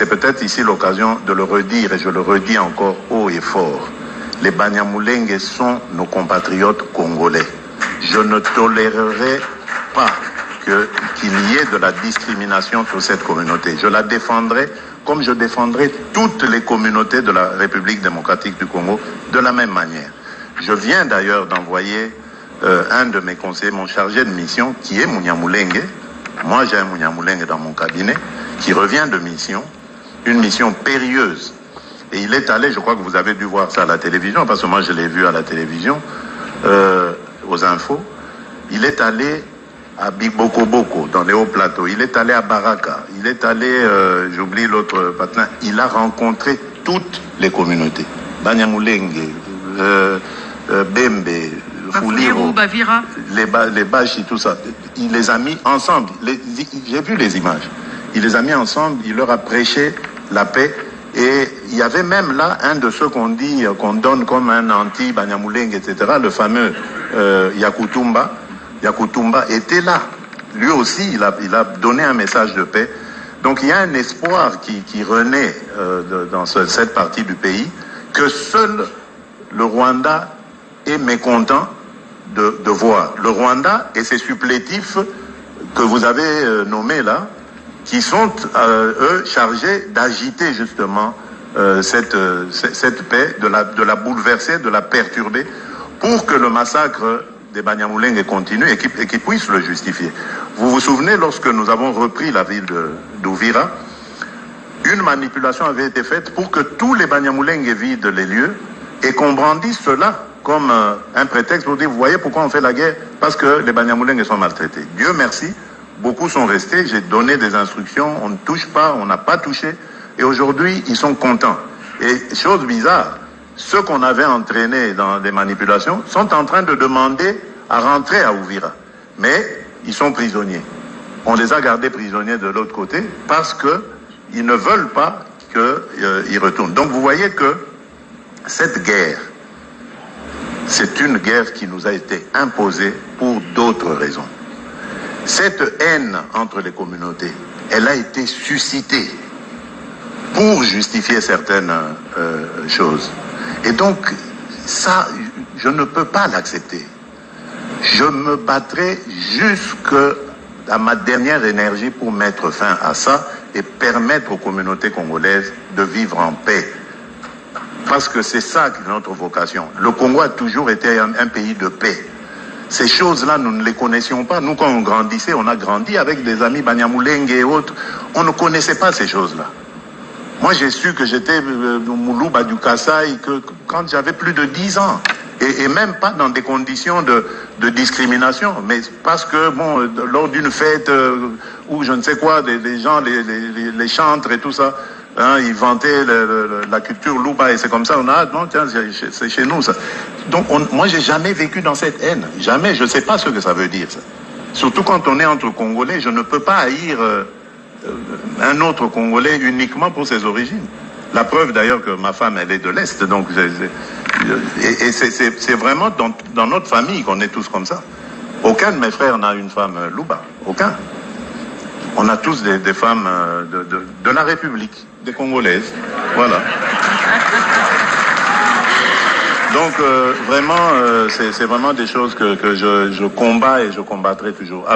c'est peut-être ici l'occasion de le redire, et je le redis encore haut et fort. Les Banyamulenge sont nos compatriotes congolais. Je ne tolérerai pas qu'il y ait de la discrimination sur cette communauté. Je la défendrai comme je défendrai toutes les communautés de la République démocratique du Congo de la même manière. Je viens d'ailleurs d'envoyer un de mes conseillers, mon chargé de mission, qui est Munyamulenge. Moi, j'ai un Munyamulenge dans mon cabinet, qui revient de mission, une mission périlleuse. Et il est allé, je crois que vous avez dû voir ça à la télévision, parce que moi je l'ai vu à la télévision, aux infos. Il est allé à Bibokoboko, dans les hauts plateaux. Il est allé à Baraka. Il est allé, j'oublie l'autre patin. Il a rencontré toutes les communautés. Banyamulenge, Bembe, Fuliro, Bavira, les Bashi, tout ça. Il les a mis ensemble. J'ai vu les images. Il les a mis ensemble. Il leur a prêché la paix. Et il y avait même là un de ceux qu'on dit, qu'on donne comme un anti-Banyamulenge, etc., le fameux Yakutumba. Yakutumba était là. Lui aussi, il a donné un message de paix. Donc il y a un espoir qui renaît dans cette partie du pays, que seul le Rwanda est mécontent de voir. Le Rwanda et ses supplétifs que vous avez nommés là, qui sont, eux, chargés d'agiter justement cette paix, de la bouleverser, de la perturber, pour que le massacre des Banyamulenge continue et qu'ils puissent le justifier. Vous vous souvenez, lorsque nous avons repris la ville d'Uvira, une manipulation avait été faite pour que tous les Banyamulenge vident les lieux et qu'on brandisse cela comme un prétexte pour dire, vous voyez pourquoi on fait la guerre? Parce que les Banyamulenge sont maltraités. Dieu merci. Beaucoup sont restés, j'ai donné des instructions, on ne touche pas, on n'a pas touché, et aujourd'hui, ils sont contents. Et chose bizarre, ceux qu'on avait entraînés dans des manipulations sont en train de demander à rentrer à Uvira. Mais ils sont prisonniers. On les a gardés prisonniers de l'autre côté parce qu'ils ne veulent pas qu'ils retournent. Donc vous voyez que cette guerre, c'est une guerre qui nous a été imposée pour d'autres raisons. Cette haine entre les communautés, elle a été suscitée pour justifier certaines choses. Et donc, ça, je ne peux pas l'accepter. Je me battrai jusqu'à ma dernière énergie pour mettre fin à ça et permettre aux communautés congolaises de vivre en paix. Parce que c'est ça qui est notre vocation. Le Congo a toujours été un pays de paix. Ces choses-là, nous ne les connaissions pas. Nous, quand on grandissait, on a grandi avec des amis Banyamulenge et autres. On ne connaissait pas ces choses-là. Moi, j'ai su que j'étais Moulouba du Kassai quand j'avais plus de 10 ans. Et même pas dans des conditions de discrimination. Mais parce que, bon, lors d'une fête où je ne sais quoi, des gens, les chantres et tout ça, hein, ils vantaient la culture Louba et c'est comme ça, on a, non, tiens, c'est chez nous ça. Donc moi j'ai jamais vécu dans cette haine, jamais, je ne sais pas ce que ça veut dire ça. Surtout quand on est entre Congolais, je ne peux pas haïr un autre Congolais uniquement pour ses origines. La preuve d'ailleurs que ma femme elle est de l'Est, donc c'est vraiment dans notre famille qu'on est tous comme ça. Aucun de mes frères n'a une femme Louba, aucun. On a tous des femmes de la République, des Congolaises. Voilà. Donc, vraiment, c'est vraiment des choses que je combats et je combattrai toujours.